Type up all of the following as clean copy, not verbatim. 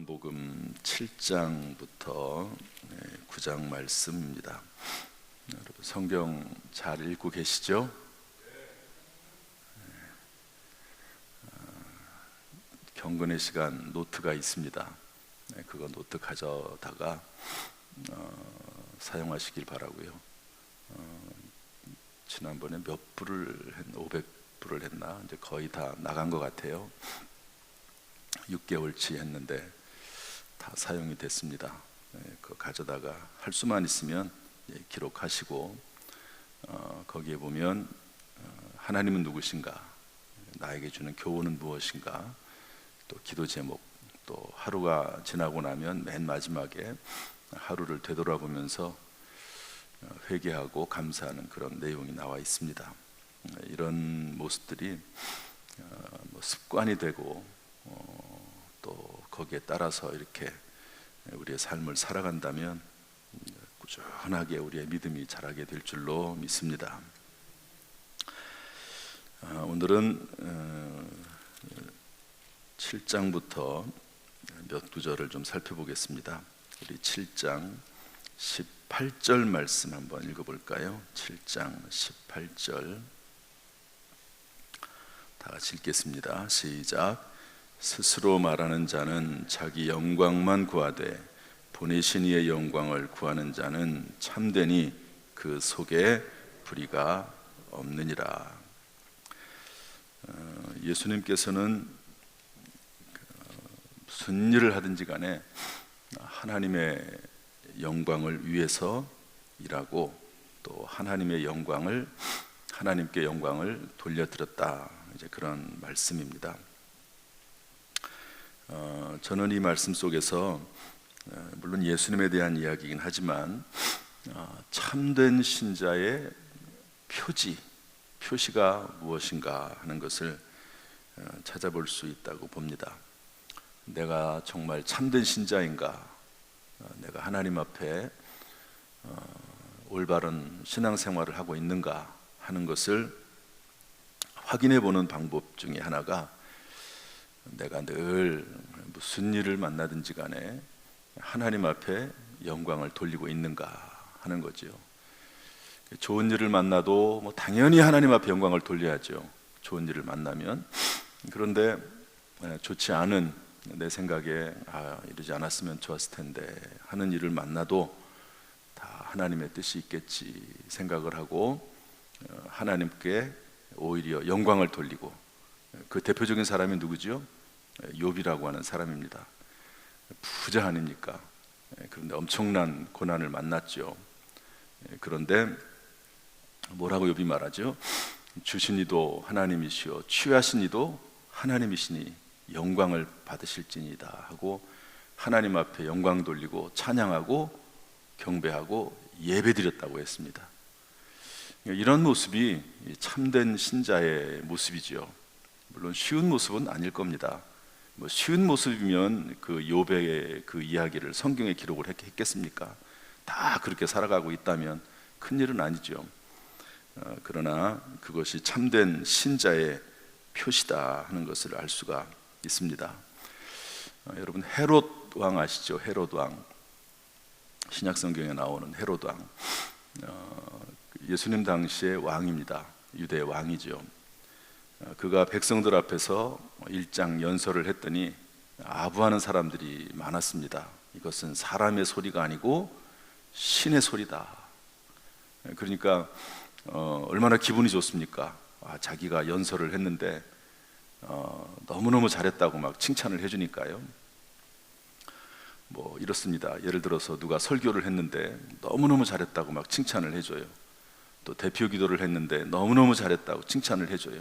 요한복음 7장부터 9장 말씀입니다. 여러분 성경 잘 읽고 계시죠? 경건의 시간 노트가 있습니다. 그거 노트 가져다가 사용하시길 바라고요. 지난번에 몇 불을 500불을 했나? 이제 거의 다 나간 것 같아요. 6개월치 했는데 다 사용이 됐습니다. 그거 가져다가 할 수만 있으면 기록하시고 거기에 보면 하나님은 누구신가, 나에게 주는 교훈은 무엇인가, 또 기도 제목, 또 하루가 지나고 나면 맨 마지막에 하루를 되돌아보면서 회개하고 감사하는 그런 내용이 나와 있습니다. 이런 모습들이 습관이 되고 또 거기에 따라서 이렇게 우리의 삶을 살아간다면 꾸준하게 우리의 믿음이 자라게 될 줄로 믿습니다. 오늘은 7장부터 몇 구절을 좀 살펴보겠습니다. 우리 7장 18절 말씀 한번 읽어볼까요? 7장 18절 다 같이 읽겠습니다. 시작. 스스로 말하는 자는 자기 영광만 구하되 보내신 이의 영광을 구하는 자는 참되니 그 속에 불의가 없느니라. 예수님께서는 무슨 일을 하든지 간에 하나님의 영광을 위해서 일하고 또 하나님의 영광을 하나님께 영광을 돌려드렸다. 이제 그런 말씀입니다. 저는 이 말씀 속에서 물론 예수님에 대한 이야기이긴 하지만 참된 신자의 표시가 무엇인가 하는 것을 찾아볼 수 있다고 봅니다. 내가 정말 참된 신자인가, 내가 하나님 앞에 올바른 신앙생활을 하고 있는가 하는 것을 확인해 보는 방법 중에 하나가 내가 늘 무슨 일을 만나든지 간에 하나님 앞에 영광을 돌리고 있는가 하는 거죠. 좋은 일을 만나도 당연히 하나님 앞에 영광을 돌려야죠. 좋은 일을 만나면. 그런데 좋지 않은, 내 생각에 이러지 않았으면 좋았을 텐데 하는 일을 만나도 다 하나님의 뜻이 있겠지 생각을 하고 하나님께 오히려 영광을 돌리고, 그 대표적인 사람이 누구죠? 욥이라고 하는 사람입니다. 부자 아닙니까? 그런데 엄청난 고난을 만났죠. 그런데 뭐라고 욥이 말하죠? 주신 이도 하나님이시오 취하신 이도 하나님이시니 영광을 받으실지니이다 하고 하나님 앞에 영광 돌리고 찬양하고 경배하고 예배드렸다고 했습니다. 이런 모습이 참된 신자의 모습이죠. 물론 쉬운 모습은 아닐 겁니다. 쉬운 모습이면 그 욥의 그 이야기를 성경에 기록을 했겠습니까? 다 그렇게 살아가고 있다면 큰일은 아니죠. 그러나 그것이 참된 신자의 표시다 하는 것을 알 수가 있습니다. 여러분 헤롯 왕 아시죠? 헤롯 왕, 신약 성경에 나오는 헤롯 왕, 예수님 당시의 왕입니다. 유대 왕이죠. 그가 백성들 앞에서 일장 연설을 했더니 아부하는 사람들이 많았습니다. 이것은 사람의 소리가 아니고 신의 소리다. 그러니까 얼마나 기분이 좋습니까? 자기가 연설을 했는데 너무너무 잘했다고 막 칭찬을 해주니까요. 이렇습니다. 예를 들어서 누가 설교를 했는데 너무너무 잘했다고 막 칭찬을 해줘요. 또 대표 기도를 했는데 너무너무 잘했다고 칭찬을 해줘요.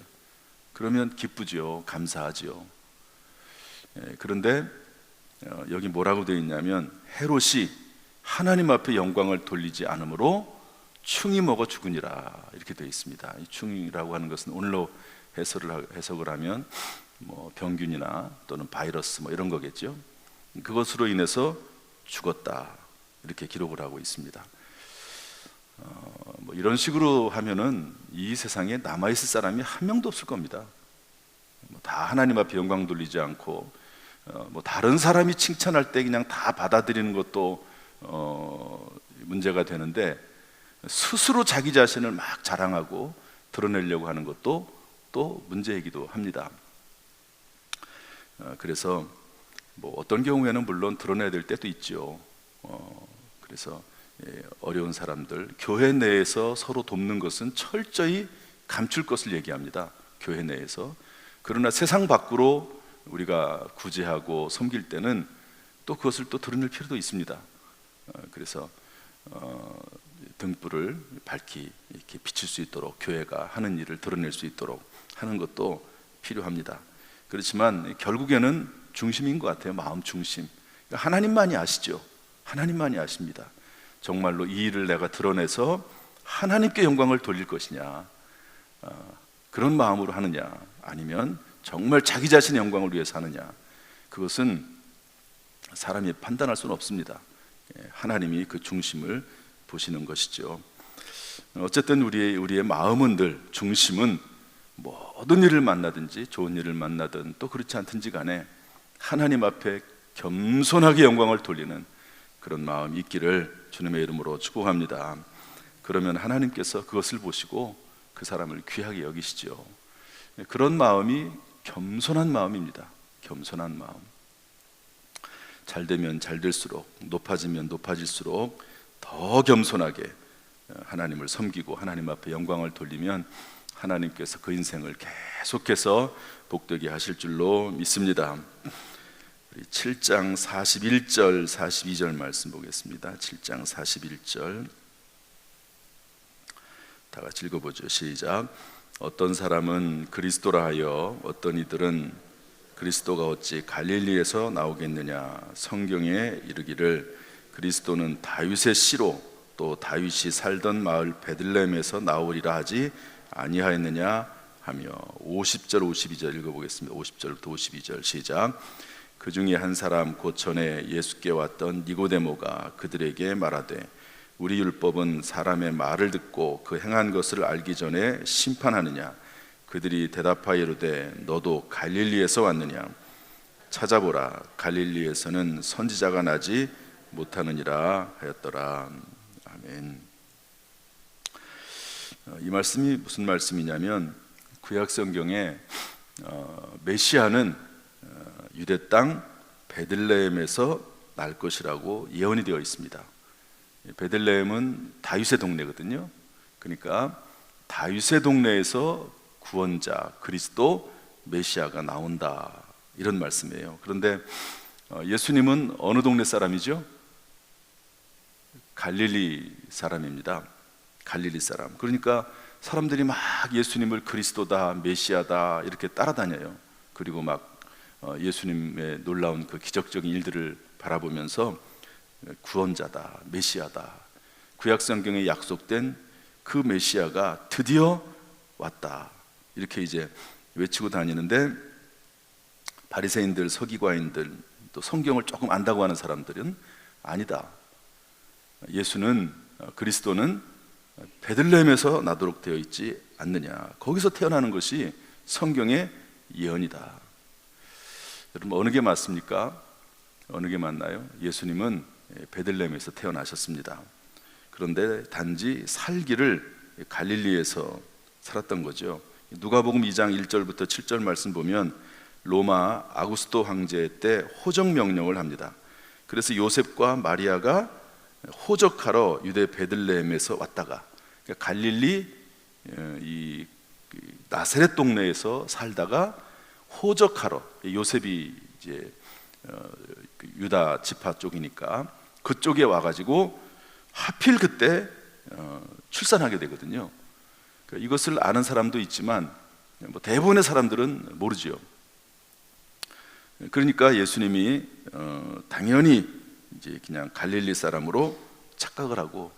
그러면 기쁘죠. 감사하죠. 그런데 여기 뭐라고 되어 있냐면 헤롯이 하나님 앞에 영광을 돌리지 않으므로 충이 먹어 죽으니라 이렇게 되어 있습니다. 이 충이라고 하는 것은 오늘로 해석을 하면 병균이나 또는 바이러스 이런 거겠죠. 그것으로 인해서 죽었다 이렇게 기록을 하고 있습니다. 이런 식으로 하면은 이 세상에 남아있을 사람이 한 명도 없을 겁니다. 다 하나님 앞에 영광 돌리지 않고 뭐 다른 사람이 칭찬할 때 그냥 다 받아들이는 것도 문제가 되는데, 스스로 자기 자신을 막 자랑하고 드러내려고 하는 것도 또 문제이기도 합니다. 그래서 뭐 어떤 경우에는 물론 드러내야 될 때도 있죠. 그래서 어려운 사람들, 교회 내에서 서로 돕는 것은 철저히 감출 것을 얘기합니다. 교회 내에서. 그러나 세상 밖으로 우리가 구제하고 섬길 때는 또 그것을 또 드러낼 필요도 있습니다. 그래서 등불을 밝히 이렇게 비칠 수 있도록, 교회가 하는 일을 드러낼 수 있도록 하는 것도 필요합니다. 그렇지만 결국에는 중심인 것 같아요. 마음 중심. 하나님만이 아시죠. 하나님만이 아십니다. 정말로 이 일을 내가 드러내서 하나님께 영광을 돌릴 것이냐, 그런 마음으로 하느냐, 아니면 정말 자기 자신의 영광을 위해서 하느냐, 그것은 사람이 판단할 수는 없습니다. 하나님이 그 중심을 보시는 것이죠. 어쨌든 우리의 마음은 늘, 중심은 모든 일을 만나든지 좋은 일을 만나든 또 그렇지 않든지 간에 하나님 앞에 겸손하게 영광을 돌리는 그런 마음이 있기를 주님의 이름으로 축복합니다. 그러면 하나님께서 그것을 보시고 그 사람을 귀하게 여기시죠. 그런 마음이 겸손한 마음입니다. 겸손한 마음. 잘 되면 잘 될수록, 높아지면 높아질수록 더 겸손하게 하나님을 섬기고 하나님 앞에 영광을 돌리면 하나님께서 그 인생을 계속해서 복되게 하실 줄로 믿습니다. 7장 41절 42절 말씀 보겠습니다. 7장 41절 다 같이 읽어보죠. 시작. 어떤 사람은 그리스도라 하여 어떤 이들은 그리스도가 어찌 갈릴리에서 나오겠느냐. 성경에 이르기를 그리스도는 다윗의 씨로 또 다윗이 살던 마을 베들레헴에서 나오리라 하지 아니하였느냐 하며. 50절 52절 읽어보겠습니다. 50절부터 52절 시작. 그 중에 한 사람 곧 전에 예수께 왔던 니고데모가 그들에게 말하되 우리 율법은 사람의 말을 듣고 그 행한 것을 알기 전에 심판하느냐. 그들이 대답하여 이르되 너도 갈릴리에서 왔느냐. 찾아보라, 갈릴리에서는 선지자가 나지 못하느니라 하였더라. 아멘. 이 말씀이 무슨 말씀이냐면, 구약 성경에 메시아는 유대 땅 베들레헴에서 날 것이라고 예언이 되어 있습니다. 베들레헴은 다윗의 동네거든요. 그러니까 다윗의 동네에서 구원자 그리스도 메시아가 나온다, 이런 말씀이에요. 그런데 예수님은 어느 동네 사람이죠? 갈릴리 사람입니다. 갈릴리 사람. 그러니까 사람들이 막 예수님을 그리스도다, 메시아다 이렇게 따라다녀요. 그리고 막 예수님의 놀라운 그 기적적인 일들을 바라보면서 구원자다, 메시아다, 구약 성경에 약속된 그 메시아가 드디어 왔다, 이렇게 이제 외치고 다니는데, 바리새인들, 서기관인들, 또 성경을 조금 안다고 하는 사람들은 아니다. 예수는, 그리스도는 베들레헴에서 나도록 되어 있지 않느냐. 거기서 태어나는 것이 성경의 예언이다. 여러분, 어느 게 맞습니까? 어느 게 맞나요? 예수님은 베들레헴에서 태어나셨습니다. 그런데 단지 살기를 갈릴리에서 살았던 거죠. 누가복음 2장 1절부터 7절 말씀 보면 로마 아구스도 황제 때 호적 명령을 합니다. 그래서 요셉과 마리아가 호적하러 유대 베들레헴에서 왔다가, 그러니까 갈릴리 이 나사렛 동네에서 살다가 호적하러, 요셉이 이제 유다 지파 쪽이니까 그쪽에 와가지고 하필 그때 출산하게 되거든요. 그러니까 이것을 아는 사람도 있지만 뭐 대부분의 사람들은 모르지요. 그러니까 예수님이 당연히 이제 그냥 갈릴리 사람으로 착각을 하고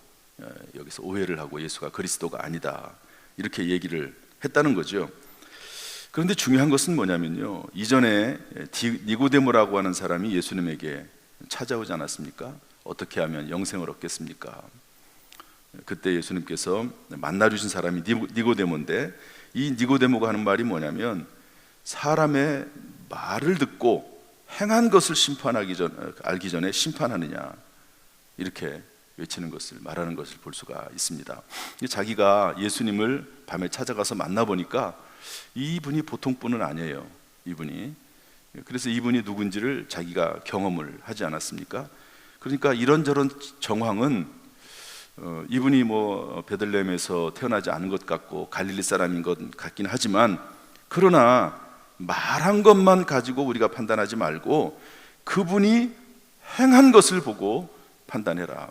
여기서 오해를 하고 예수가 그리스도가 아니다, 이렇게 얘기를 했다는 거죠. 그런데 중요한 것은 뭐냐면요, 이전에 니고데모라고 하는 사람이 예수님에게 찾아오지 않았습니까? 어떻게 하면 영생을 얻겠습니까? 그때 예수님께서 만나주신 사람이 니고데모인데, 이 니고데모가 하는 말이 뭐냐면 사람의 말을 듣고 행한 것을 알기 전에 심판하느냐, 이렇게 외치는 것을, 말하는 것을 볼 수가 있습니다. 자기가 예수님을 밤에 찾아가서 만나보니까 이분이 보통 분은 아니에요. 그래서 이분이 누군지를 자기가 경험을 하지 않았습니까? 그러니까 이런저런 정황은 이분이 베들레헴에서 태어나지 않은 것 같고 갈릴리 사람인 것 같긴 하지만, 그러나 말한 것만 가지고 우리가 판단하지 말고 그분이 행한 것을 보고 판단해라.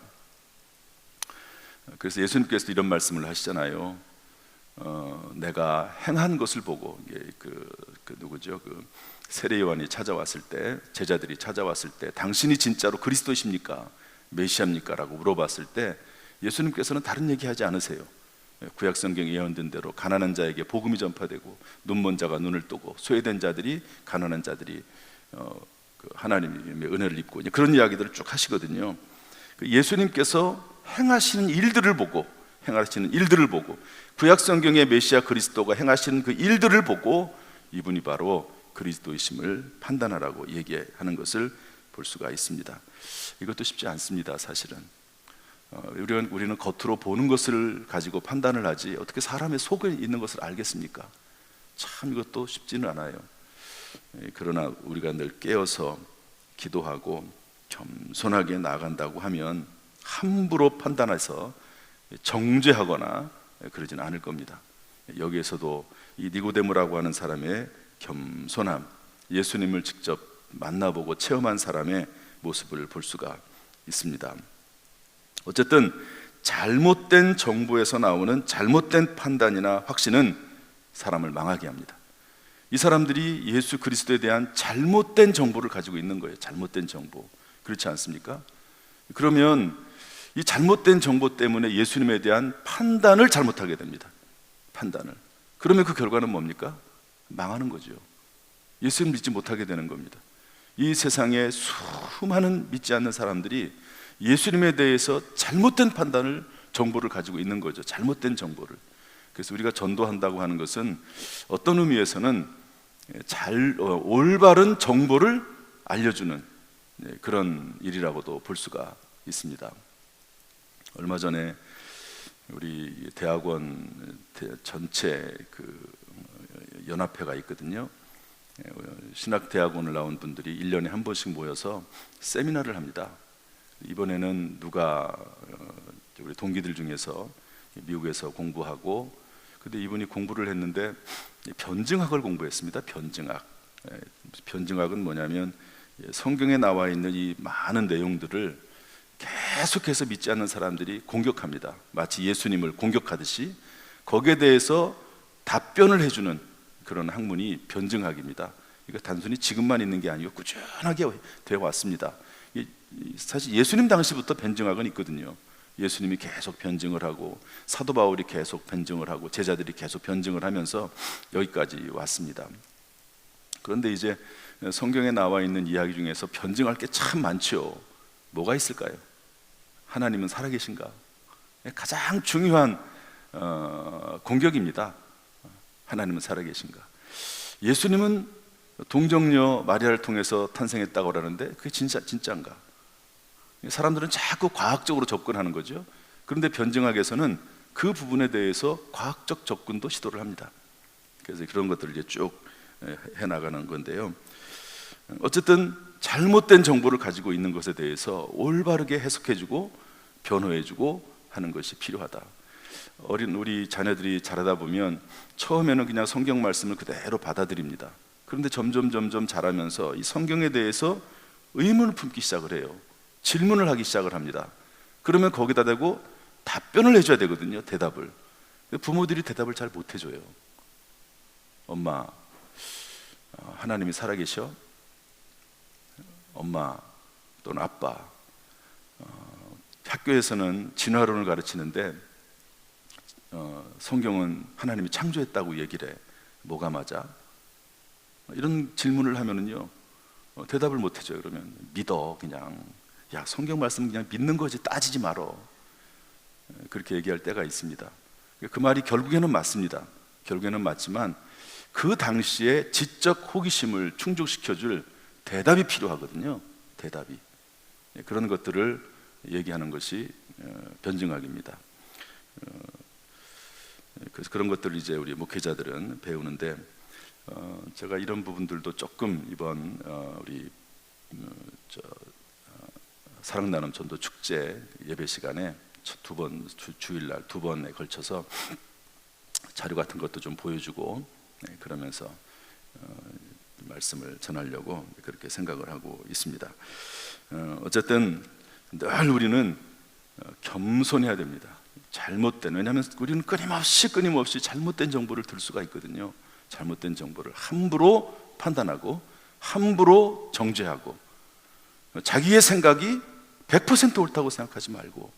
그래서 예수님께서도 이런 말씀을 하시잖아요. 내가 행한 것을 보고, 누구죠? 세례 요한이 찾아왔을 때, 제자들이 찾아왔을 때, 당신이 진짜로 그리스도십니까? 메시아입니까? 라고 물어봤을 때 예수님께서는 다른 얘기하지 않으세요. 구약 성경에 예언된 대로 가난한 자에게 복음이 전파되고 눈먼 자가 눈을 뜨고 소외된 자들이, 가난한 자들이 하나님의 은혜를 입고, 그런 이야기들을 쭉 하시거든요. 예수님께서 행하시는 일들을 보고 구약 성경의 메시아 그리스도가 행하시는 그 일들을 보고 이분이 바로 그리스도이심을 판단하라고 얘기하는 것을 볼 수가 있습니다. 이것도 쉽지 않습니다. 사실은 우리는 겉으로 보는 것을 가지고 판단을 하지 어떻게 사람의 속에 있는 것을 알겠습니까? 참 이것도 쉽지는 않아요. 그러나 우리가 늘 깨어서 기도하고 겸손하게 나아간다고 하면 함부로 판단해서 정죄하거나 그러진 않을 겁니다. 여기에서도 이 니고데모라고 하는 사람의 겸손함, 예수님을 직접 만나보고 체험한 사람의 모습을 볼 수가 있습니다. 어쨌든 잘못된 정보에서 나오는 잘못된 판단이나 확신은 사람을 망하게 합니다. 이 사람들이 예수 그리스도에 대한 잘못된 정보를 가지고 있는 거예요. 잘못된 정보. 그렇지 않습니까? 그러면 이 잘못된 정보 때문에 예수님에 대한 판단을 잘못하게 됩니다. 판단을. 그러면 그 결과는 뭡니까? 망하는 거죠. 예수님 믿지 못하게 되는 겁니다. 이 세상에 수많은 믿지 않는 사람들이 예수님에 대해서 잘못된 정보를 가지고 있는 거죠. 잘못된 정보를. 그래서 우리가 전도한다고 하는 것은 어떤 의미에서는 올바른 정보를 알려주는 그런 일이라고도 볼 수가 있습니다. 얼마 전에 우리 대학원 전체 연합회가 있거든요. 신학대학원을 나온 분들이 1년에 한 번씩 모여서 세미나를 합니다. 이번에는 우리 동기들 중에서 미국에서 공부하고, 근데 이분이 공부를 했는데 변증학을 공부했습니다. 변증학은 뭐냐면 성경에 나와 있는 이 많은 내용들을 계속해서 믿지 않는 사람들이 공격합니다. 마치 예수님을 공격하듯이 거기에 대해서 답변을 해주는 그런 학문이 변증학입니다. 이거 단순히 지금만 있는 게 아니고 꾸준하게 되어 왔습니다. 사실 예수님 당시부터 변증학은 있거든요. 예수님이 계속 변증을 하고 사도 바울이 계속 변증을 하고 제자들이 계속 변증을 하면서 여기까지 왔습니다. 그런데 이제 성경에 나와 있는 이야기 중에서 변증할 게 참 많죠. 뭐가 있을까요? 하나님은 살아계신가? 가장 중요한 공격입니다. 하나님은 살아계신가? 예수님은 동정녀 마리아를 통해서 탄생했다고 그러는데 그게 진짜인가? 사람들은 자꾸 과학적으로 접근하는 거죠. 그런데 변증학에서는 그 부분에 대해서 과학적 접근도 시도를 합니다. 그래서 그런 것들을 이제 쭉 해나가는 건데요. 어쨌든 잘못된 정보를 가지고 있는 것에 대해서 올바르게 해석해주고 변호해주고 하는 것이 필요하다. 어린 우리 자녀들이 자라다 보면 처음에는 그냥 성경 말씀을 그대로 받아들입니다. 그런데 점점 자라면서 이 성경에 대해서 의문을 품기 시작을 해요. 질문을 하기 시작을 합니다. 그러면 거기다 대고 답변을 해줘야 되거든요. 대답을. 부모들이 대답을 잘 못해줘요. 엄마, 하나님이 살아계셔? 엄마 또는 아빠, 학교에서는 진화론을 가르치는데 성경은 하나님이 창조했다고 얘기를 해. 뭐가 맞아? 이런 질문을 하면은요 대답을 못 해줘요. 그러면 믿어. 그냥 야, 성경 말씀 그냥 믿는 거지 따지지 말어. 그렇게 얘기할 때가 있습니다. 그 말이 결국에는 맞습니다. 결국에는 맞지만 그 당시에 지적 호기심을 충족시켜줄 대답이 필요하거든요. 대답이. 그런 것들을 얘기하는 것이 변증학입니다. 그래서 그런 것들을 이제 우리 목회자들은 배우는데, 제가 이런 부분들도 조금 이번 우리 사랑 나눔 전도 축제 예배 시간에 주일날 2번에 걸쳐서 자료 같은 것도 좀 보여주고, 그러면서 말씀을 전하려고 그렇게 생각을 하고 있습니다. 어쨌든 늘 우리는 겸손해야 됩니다. 왜냐하면 우리는 끊임없이 잘못된 정보를 들 수가 있거든요. 잘못된 정보를 함부로 판단하고 함부로 정죄하고, 자기의 생각이 100% 옳다고 생각하지 말고,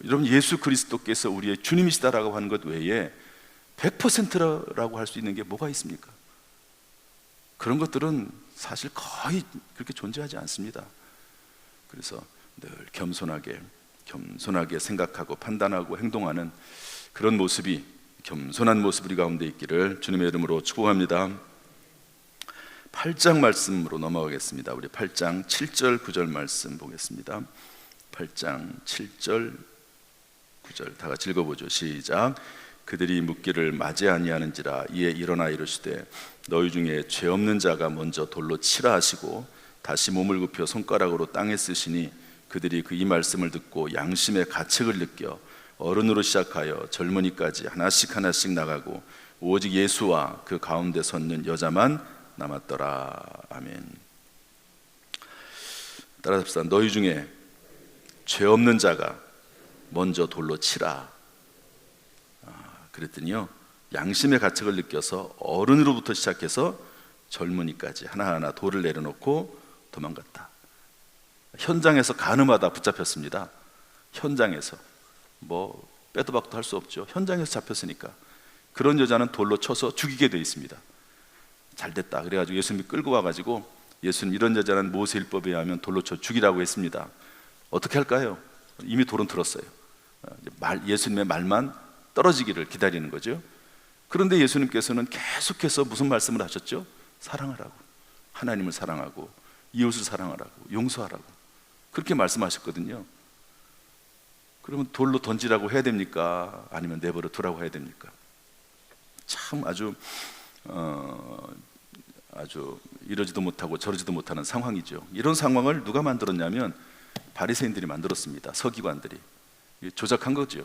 여러분, 예수 그리스도께서 우리의 주님이시다라고 하는 것 외에 100%라고 할 수 있는 게 뭐가 있습니까? 그런 것들은 사실 거의 그렇게 존재하지 않습니다. 그래서 늘 겸손하게 생각하고 판단하고 행동하는 그런 모습이, 겸손한 모습 우리 가운데 있기를 주님의 이름으로 축복합니다. 8장 말씀으로 넘어가겠습니다. 우리 8장 7절 9절 말씀 보겠습니다. 8장 7절 9절 다 같이 읽어보죠. 시작. 그들이 묻기를 맞이 아니하는지라 이에 일어나 이르시되 너희 중에 죄 없는 자가 먼저 돌로 치라 하시고 다시 몸을 굽혀 손가락으로 땅에 쓰시니 그들이 그 이 말씀을 듣고 양심의 가책을 느껴 어른으로 시작하여 젊은이까지 하나씩 나가고 오직 예수와 그 가운데 섰는 여자만 남았더라. 아멘. 따라합시다. 너희 중에 죄 없는 자가 먼저 돌로 치라. 그랬더니요, 양심의 가책을 느껴서 어른으로부터 시작해서 젊은이까지 하나하나 돌을 내려놓고 도망갔다. 현장에서 가늠하다 붙잡혔습니다. 현장에서 뭐 빼도 박도 할 수 없죠. 현장에서 잡혔으니까. 그런 여자는 돌로 쳐서 죽이게 돼 있습니다. 잘 됐다. 그래가지고 예수님이 끌고 와가지고, 예수님 이런 여자는 모세율법에 의하면 돌로 쳐 죽이라고 했습니다. 어떻게 할까요? 이미 돌은 들었어요. 예수님의 말만 떨어지기를 기다리는 거죠. 그런데 예수님께서는 계속해서 무슨 말씀을 하셨죠? 사랑하라고, 하나님을 사랑하고 이웃을 사랑하라고, 용서하라고, 그렇게 말씀하셨거든요. 그러면 돌로 던지라고 해야 됩니까? 아니면 내버려 두라고 해야 됩니까? 참 아주 이러지도 못하고 저러지도 못하는 상황이죠. 이런 상황을 누가 만들었냐면 바리새인들이 만들었습니다. 서기관들이 조작한 거죠.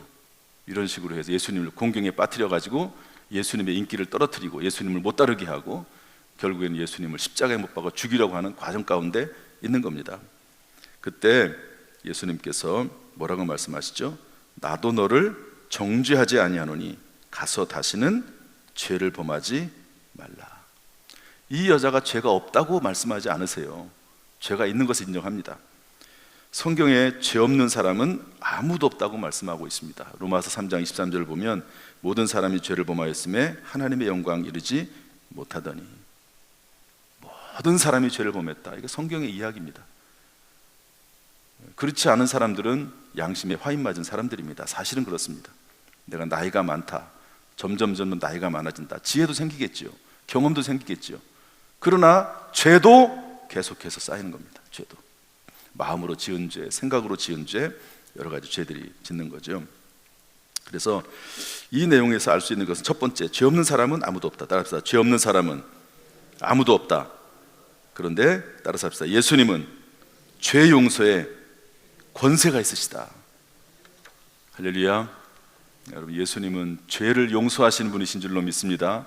이런 식으로 해서 예수님을 공경에 빠뜨려 가지고 예수님의 인기를 떨어뜨리고 예수님을 못 따르게 하고 결국에는 예수님을 십자가에 못 박아 죽이려고 하는 과정 가운데 있는 겁니다. 그때 예수님께서 뭐라고 말씀하시죠? 나도 너를 정죄하지 아니하노니 가서 다시는 죄를 범하지 말라. 이 여자가 죄가 없다고 말씀하지 않으세요. 죄가 있는 것을 인정합니다. 성경에 죄 없는 사람은 아무도 없다고 말씀하고 있습니다. 로마서 3장 23절을 보면 모든 사람이 죄를 범하였음에 하나님의 영광 이르지 못하더니, 모든 사람이 죄를 범했다. 이게 성경의 이야기입니다. 그렇지 않은 사람들은 양심에 화인 맞은 사람들입니다. 사실은 그렇습니다. 내가 나이가 많다, 점점 나이가 많아진다, 지혜도 생기겠지요, 경험도 생기겠지요. 그러나 죄도 계속해서 쌓이는 겁니다. 죄도 마음으로 지은 죄, 생각으로 지은 죄, 여러 가지 죄들이 짓는 거죠. 그래서 이 내용에서 알 수 있는 것은 첫 번째, 죄 없는 사람은 아무도 없다. 따라합시다. 죄 없는 사람은 아무도 없다. 그런데 따라서 합시다. 예수님은 죄 용서에 권세가 있으시다. 할렐루야. 여러분, 예수님은 죄를 용서하시는 분이신 줄로 믿습니다.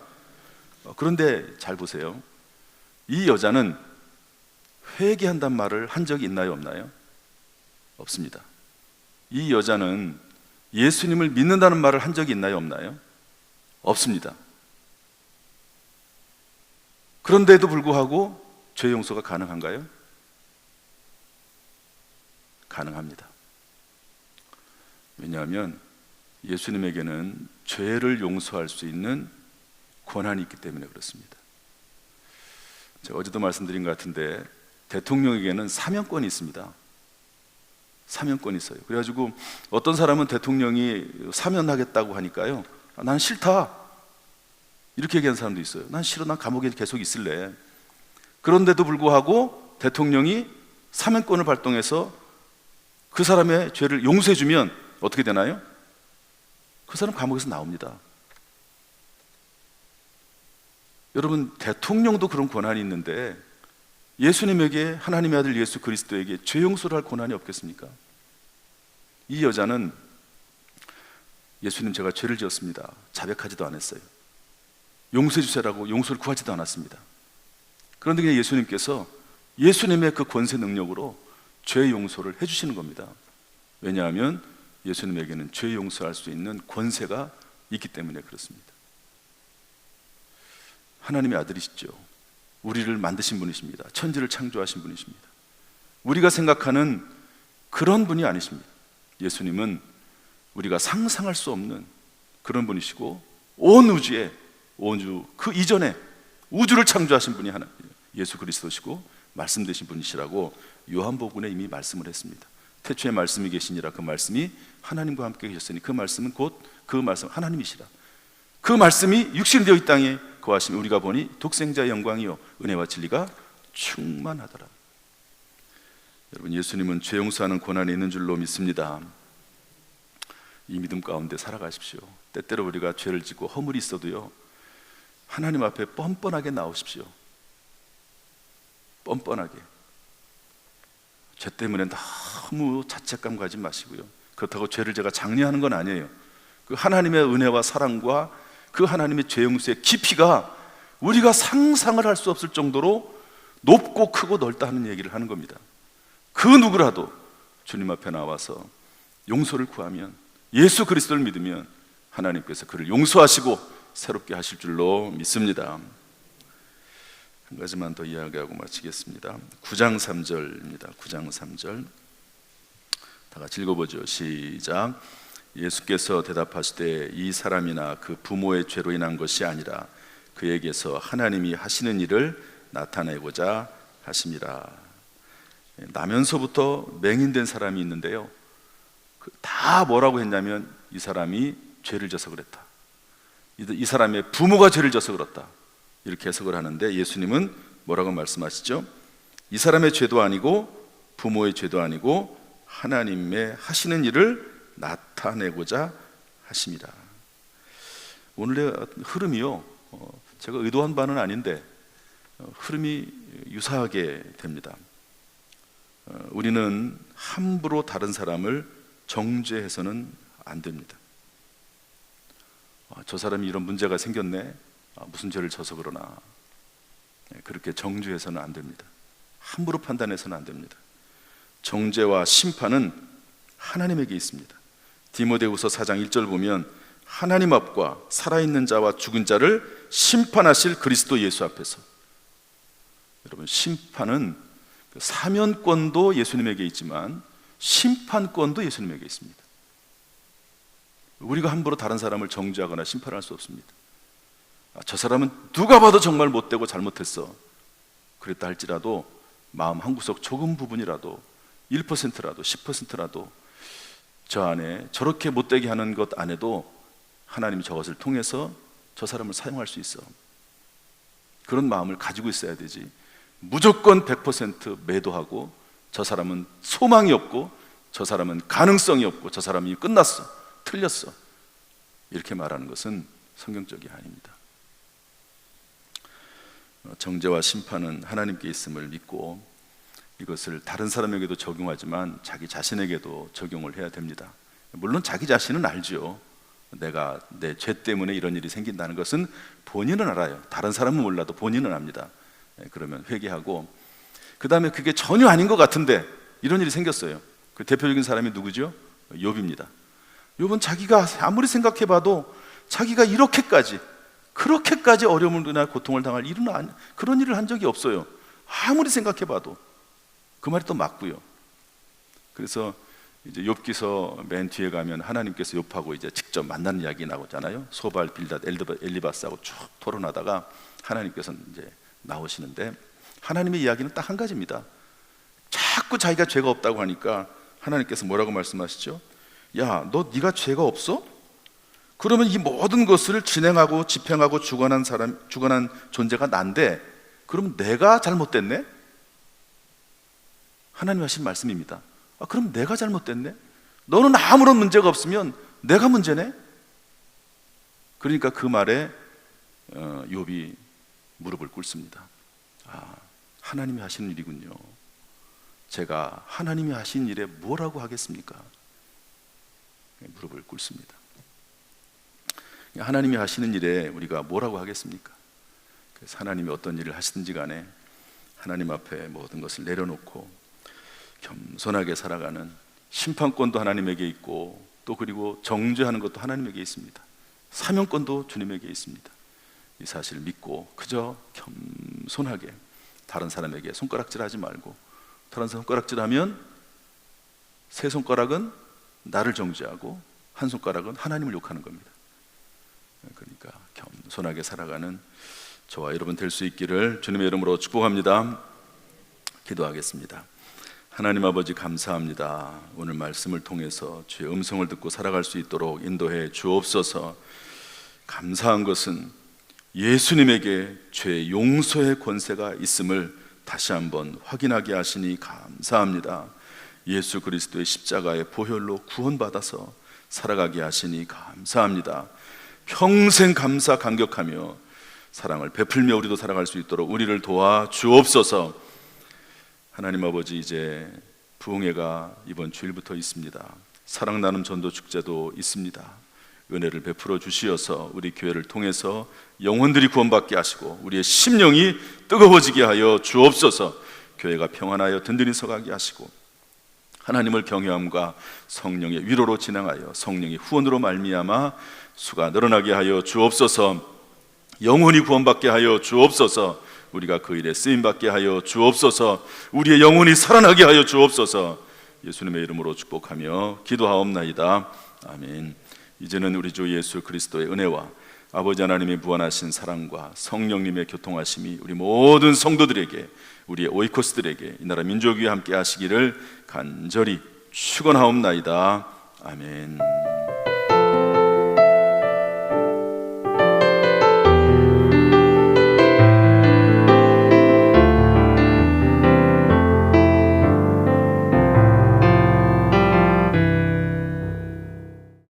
그런데 잘 보세요. 이 여자는 회개한단 말을 한 적이 있나요, 없나요? 없습니다. 이 여자는 예수님을 믿는다는 말을 한 적이 있나요, 없나요? 없습니다. 그런데도 불구하고 죄 용서가 가능한가요? 가능합니다. 왜냐하면 예수님에게는 죄를 용서할 수 있는 권한이 있기 때문에 그렇습니다. 제가 어제도 말씀드린 것 같은데 대통령에게는 사면권이 있습니다. 사면권이 있어요. 그래가지고 어떤 사람은 대통령이 사면하겠다고 하니까요, 난 싫다 이렇게 얘기하는 사람도 있어요. 난 싫어, 난 감옥에 계속 있을래. 그런데도 불구하고 대통령이 사면권을 발동해서 그 사람의 죄를 용서해 주면 어떻게 되나요? 그 사람 감옥에서 나옵니다. 여러분, 대통령도 그런 권한이 있는데 예수님에게, 하나님의 아들 예수 그리스도에게 죄 용서를 할 권한이 없겠습니까? 이 여자는 예수님, 제가 죄를 지었습니다. 자백하지도 않았어요. 용서해 주세요라고 용서를 구하지도 않았습니다. 그런데 그냥 예수님께서 예수님의 그 권세 능력으로 죄 용서를 해주시는 겁니다. 왜냐하면 예수님에게는 죄 용서할 수 있는 권세가 있기 때문에 그렇습니다. 하나님의 아들이시죠. 우리를 만드신 분이십니다. 천지를 창조하신 분이십니다. 우리가 생각하는 그런 분이 아니십니다. 예수님은 우리가 상상할 수 없는 그런 분이시고, 온 우주에, 온 우주 그 이전에 우주를 창조하신 분이 하나, 예수 그리스도시고 말씀되신 분이시라고 요한복음에 이미 말씀을 했습니다. 태초에 말씀이 계시니라. 그 말씀이 하나님과 함께 계셨으니 그 말씀은 곧 그 말씀 하나님이시라. 그 말씀이 육신이 되어 이 땅에 거하시니 우리가 보니 독생자의 영광이요 은혜와 진리가 충만하더라. 여러분, 예수님은 죄 용서하는 권한이 있는 줄로 믿습니다. 이 믿음 가운데 살아가십시오. 때때로 우리가 죄를 짓고 허물이 있어도요, 하나님 앞에 뻔뻔하게 나오십시오. 뻔뻔하게. 죄 때문에 너무 자책감 가지 마시고요. 그렇다고 죄를 제가 장려하는 건 아니에요. 그 하나님의 은혜와 사랑과 그 하나님의 죄 용서의 깊이가 우리가 상상을 할 수 없을 정도로 높고 크고 넓다 하는 얘기를 하는 겁니다. 그 누구라도 주님 앞에 나와서 용서를 구하면, 예수 그리스도를 믿으면 하나님께서 그를 용서하시고 새롭게 하실 줄로 믿습니다. 한 가지만 더 이야기하고 마치겠습니다. 9장 3절입니다. 9장 3절 다 같이 읽어보죠. 시작. 예수께서 대답하시되 이 사람이나 그 부모의 죄로 인한 것이 아니라 그에게서 하나님이 하시는 일을 나타내고자 하심이라. 나면서부터 맹인된 사람이 있는데요, 다 뭐라고 했냐면 이 사람이 죄를 져서 그랬다, 이 사람의 부모가 죄를 져서 그렇다, 이렇게 해석을 하는데 예수님은 뭐라고 말씀하시죠? 이 사람의 죄도 아니고 부모의 죄도 아니고 하나님의 하시는 일을 나타내고자 하십니다. 오늘의 흐름이요, 제가 의도한 바는 아닌데 흐름이 유사하게 됩니다. 우리는 함부로 다른 사람을 정죄해서는 안 됩니다. 저 사람이 이런 문제가 생겼네, 무슨 죄를 져서 그러나, 그렇게 정죄해서는 안 됩니다. 함부로 판단해서는 안 됩니다. 정죄와 심판은 하나님에게 있습니다. 디모데후서 4장 1절 보면 하나님 앞과 살아있는 자와 죽은 자를 심판하실 그리스도 예수 앞에서, 여러분, 심판은 사면권도 예수님에게 있지만 심판권도 예수님에게 있습니다. 우리가 함부로 다른 사람을 정죄하거나 심판할 수 없습니다. 저 사람은 누가 봐도 정말 못되고 잘못했어, 그랬다 할지라도 마음 한구석 조금 부분이라도 1%라도 10%라도 저 안에 저렇게 못되게 하는 것 안에도 하나님이 저것을 통해서 저 사람을 사용할 수 있어, 그런 마음을 가지고 있어야 되지, 무조건 100% 매도하고 저 사람은 소망이 없고 저 사람은 가능성이 없고 저 사람이 끝났어, 틀렸어, 이렇게 말하는 것은 성경적이 아닙니다. 정죄와 심판은 하나님께 있음을 믿고 이것을 다른 사람에게도 적용하지만 자기 자신에게도 적용을 해야 됩니다. 물론 자기 자신은 알죠. 내가 내 죄 때문에 이런 일이 생긴다는 것은 본인은 알아요. 다른 사람은 몰라도 본인은 압니다. 그러면 회개하고, 그 다음에 그게 전혀 아닌 것 같은데 이런 일이 생겼어요. 그 대표적인 사람이 누구죠? 욥입니다. 욥은 자기가 아무리 생각해봐도 자기가 그렇게까지 어려움이나 고통을 당할 일은 그런 일을 한 적이 없어요. 아무리 생각해봐도. 그 말이 또 맞고요. 그래서 이제 욥기서 맨 뒤에 가면 하나님께서 욥하고 이제 직접 만나는 이야기 나오잖아요. 소발, 빌닷, 엘리바스하고 쭉 토론하다가 하나님께서 이제 나오시는데, 하나님의 이야기는 딱 한 가지입니다. 자꾸 자기가 죄가 없다고 하니까 하나님께서 뭐라고 말씀하시죠? 야, 네가 죄가 없어? 그러면 이 모든 것을 진행하고 집행하고 주관한 존재가 난데 그럼 내가 잘못됐네? 하나님 하신 말씀입니다. 그럼 내가 잘못됐네? 너는 아무런 문제가 없으면 내가 문제네? 그러니까 그 말에 욥이 무릎을 꿇습니다. 하나님이 하시는 일이군요. 제가 하나님이 하신 일에 뭐라고 하겠습니까? 무릎을 꿇습니다. 하나님이 하시는 일에 우리가 뭐라고 하겠습니까? 그래서 하나님이 어떤 일을 하시든지 간에 하나님 앞에 모든 것을 내려놓고 겸손하게 살아가는, 심판권도 하나님에게 있고 또 그리고 정죄하는 것도 하나님에게 있습니다. 사명권도 주님에게 있습니다. 이 사실을 믿고 그저 겸손하게 다른 사람에게 손가락질하지 말고, 다른 사람 손가락질하면 세 손가락은 나를 정죄하고 한 손가락은 하나님을 욕하는 겁니다. 그러니까 겸손하게 살아가는 저와 여러분 될 수 있기를 주님의 이름으로 축복합니다. 기도하겠습니다. 하나님 아버지, 감사합니다. 오늘 말씀을 통해서 주의 음성을 듣고 살아갈 수 있도록 인도해 주옵소서. 감사한 것은 예수님에게 죄 용서의 권세가 있음을 다시 한번 확인하게 하시니 감사합니다. 예수 그리스도의 십자가의 보혈로 구원받아서 살아가게 하시니 감사합니다. 평생 감사 감격하며 사랑을 베풀며 우리도 살아갈 수 있도록 우리를 도와 주옵소서. 하나님 아버지, 이제 부흥회가 이번 주일부터 있습니다. 사랑 나눔 전도 축제도 있습니다. 은혜를 베풀어 주시어서 우리 교회를 통해서 영혼들이 구원받게 하시고 우리의 심령이 뜨거워지게 하여 주옵소서. 교회가 평안하여 든든히 서가게 하시고 하나님을 경외함과 성령의 위로로 진행하여 성령의 후원으로 말미암아 수가 늘어나게 하여 주옵소서. 영혼이 구원받게 하여 주옵소서. 우리가 그 일에 쓰임받게 하여 주옵소서. 우리의 영혼이 살아나게 하여 주옵소서. 예수님의 이름으로 축복하며 기도하옵나이다. 아멘. 이제는 우리 주 예수 그리스도의 은혜와 아버지 하나님의 무한하신 사랑과 성령님의 교통하심이 우리 모든 성도들에게, 우리의 오이코스들에게, 이 나라 민족 위에 함께 하시기를 간절히 축원하옵나이다. 아멘.